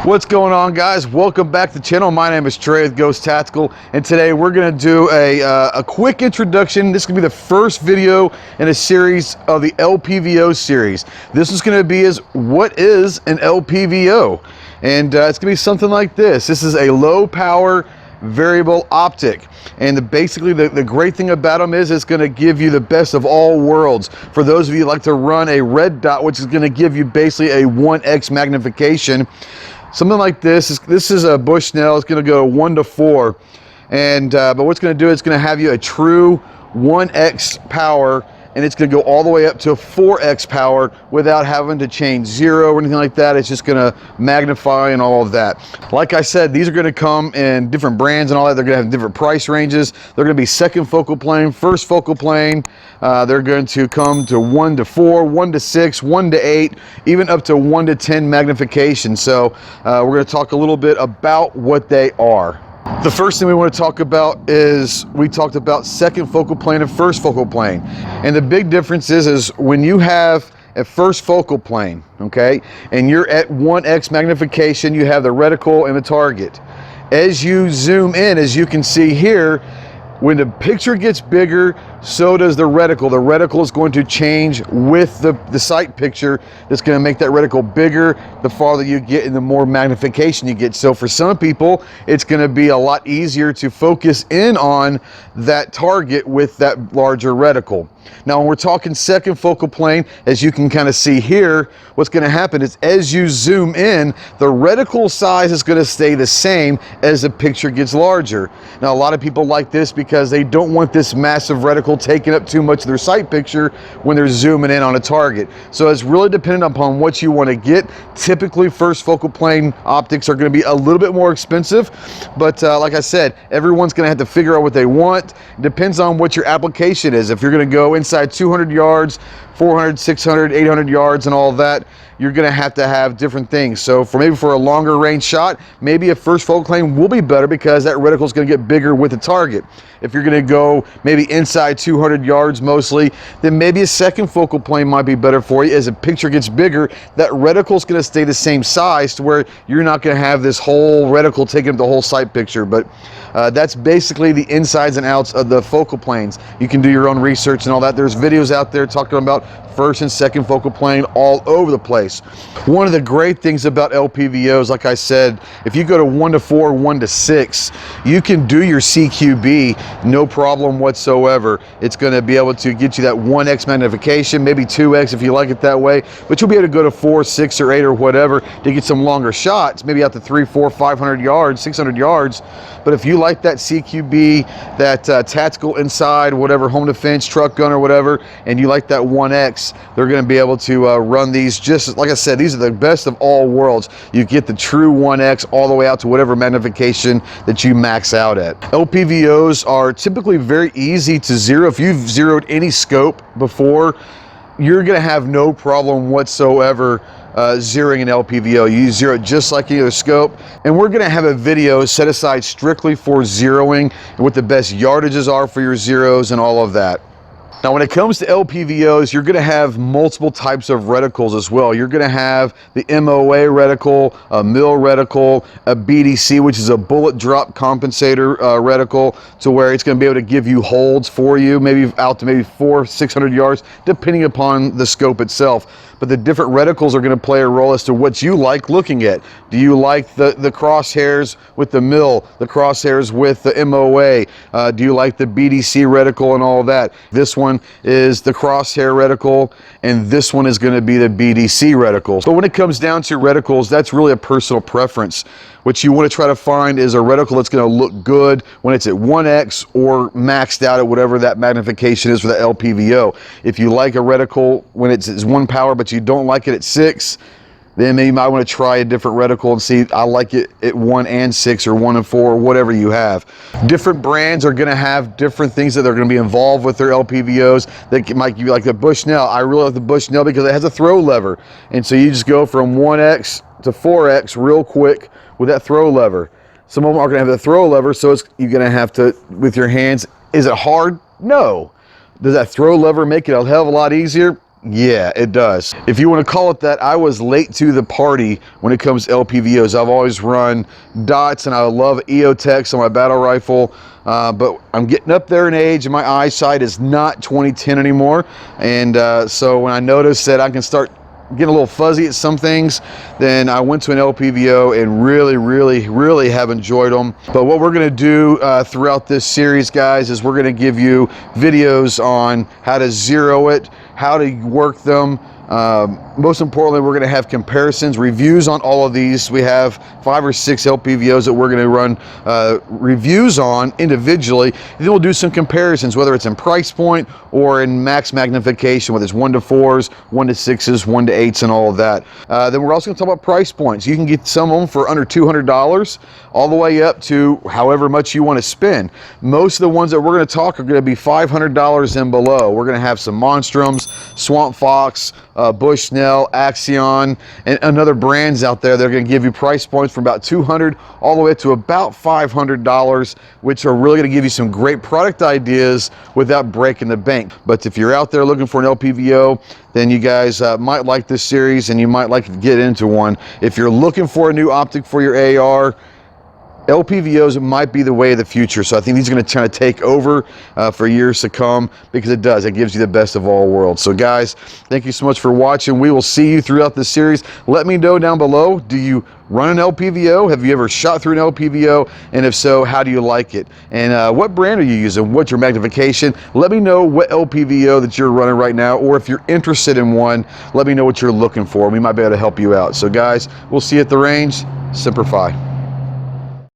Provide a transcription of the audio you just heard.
What's going on, guys? Welcome back to the channel. My name is Trey with Ghost Tactical, and today we're going to do a quick introduction. This is going to be the first video in a series of the LPVO series. This is going to be what is an LPVO, and it's going to be something like this. This is a low power variable optic, and basically the great thing about them is it's going to give you the best of all worlds. For those of you who like to run a red dot, which is going to give you basically a 1x magnification, something like this is a Bushnell. It's going to go 1 to 4, and but what's going to do is it's going to have you a true 1x power, and it's going to go all the way up to a 4x power without having to change zero or anything like that. It's just going to magnify and all of that. Like I said, these are going to come in different brands and all that. They're going to have different price ranges. They're going to be second focal plane, first focal plane. They're going to come to 1 to 4, 1 to 6, 1 to 8, even up to 1 to 10 magnification. So we're going to talk a little bit about what they are. The first thing we want to talk about is we talked about second focal plane and first focal plane. And the big difference is when you have a first focal plane, okay, and you're at 1x magnification, you have the reticle and the target. As you zoom in, as you can see here, when the picture gets bigger, so does the reticle. The reticle is going to change with the sight picture. It's going to make that reticle bigger the farther you get and the more magnification you get. So for some people, it's going to be a lot easier to focus in on that target with that larger reticle. Now, when we're talking second focal plane, as you can kind of see here, what's going to happen is as you zoom in, the reticle size is going to stay the same as the picture gets larger. Now, a lot of people like this because they don't want this massive reticle taking up too much of their sight picture when they're zooming in on a target. So it's really dependent upon what you want to get. Typically, first focal plane optics are going to be a little bit more expensive, but like I said, everyone's going to have to figure out what they want. It depends on what your application is. If you're going to go inside 200 yards, 400, 600, 800 yards and all that, you're going to have different things. So for a longer range shot, maybe a first focal plane will be better because that reticle is going to get bigger with the target. If you're going to go maybe inside 200 yards mostly, then maybe a second focal plane might be better for you. As the picture gets bigger, that reticle is going to stay the same size to where you're not going to have this whole reticle taking up the whole sight picture. But that's basically the insides and outs of the focal planes. You can do your own research and all that. There's videos out there talking about first and second focal plane all over the place. One of the great things about LPVOs, like I said, if you go to 1 to 4, 1 to 6, you can do your CQB no problem whatsoever. It's going to be able to get you that 1x magnification, maybe 2x if you like it that way, but you'll be able to go to 4, 6, or 8 or whatever to get some longer shots, maybe out to 3, 4, 500 yards, 600 yards. But if you like that CQB, that tactical inside, whatever, home defense, truck gun or whatever, and you like that 1x, they're going to be able to run these just, like I said, these are the best of all worlds. You get the true 1x all the way out to whatever magnification that you max out at. LPVOs are typically very easy to zero. If you've zeroed any scope before, you're going to have no problem whatsoever zeroing an LPVO. You zero it just like any other scope, and we're going to have a video set aside strictly for zeroing and what the best yardages are for your zeros and all of that. Now, when it comes to LPVOs, you're going to have multiple types of reticles as well. You're going to have the MOA reticle, a mill reticle, a BDC, which is a bullet drop compensator reticle, to where it's going to be able to give you holds for you, maybe out to maybe 400, 600 yards, depending upon the scope itself. But the different reticles are going to play a role as to what you like looking at. Do you like the crosshairs with the mill, the crosshairs with the MOA? Do you like the BDC reticle and all that? This one is the crosshair reticle, and this one is going to be the BDC reticle. So when it comes down to reticles, that's really a personal preference. What you want to try to find is a reticle that's going to look good when it's at 1x or maxed out at whatever that magnification is for the LPVO. If you like a reticle when it's 1 power but you don't like it at 6, then maybe you might want to try a different reticle and see, I like it at 1 and 6 or 1 and 4 or whatever you have. Different brands are going to have different things that they're going to be involved with their LPVOs. That might be like the Bushnell. I really like the Bushnell because it has a throw lever, and so you just go from 1x to 4x real quick with that throw lever. Some of them are going to have the throw lever, so you're going to have to, with your hands. Is it hard? No. Does that throw lever make it a hell of a lot easier? Yeah, it does. If you want to call it that, I was late to the party when it comes to LPVOs. I've always run dots and I love EOTechs on my battle rifle, but I'm getting up there in age and my eyesight is not 20/10 anymore. And so when I noticed that I can start getting a little fuzzy at some things, then I went to an LPVO and really have enjoyed them. But what we're going to do throughout this series, guys, is we're going to give you videos on how to zero it, how to work them. Most importantly, we're going to have comparisons, reviews on all of these. We have 5 or 6 LPVOs that we're going to run reviews on individually. And then we'll do some comparisons, whether it's in price point or in max magnification, whether it's 1 to 4s, 1 to 6s, 1 to 8s, and all of that. Then we're also going to talk about price points. You can get some of them for under $200, all the way up to however much you want to spend. Most of the ones that we're going to talk are going to be $500 and below. We're going to have some Monstrums, Swamp Fox, Bushnell, Axion, and other brands out there. They're going to give you price points from about $200 all the way to about $500, which are really going to give you some great product ideas without breaking the bank. But if you're out there looking for an LPVO, then you guys might like this series and you might like to get into one. If you're looking for a new optic for your AR, LPVOs might be the way of the future. So I think these are going to kind of take over for years to come, because it does. It gives you the best of all worlds. So guys, thank you so much for watching. We will see you throughout this series. Let me know down below, do you run an LPVO? Have you ever shot through an LPVO? And if so, how do you like it? And what brand are you using? What's your magnification? Let me know what LPVO that you're running right now, or if you're interested in one, let me know what you're looking for. We might be able to help you out. So guys, we'll see you at the range. Semper Fi.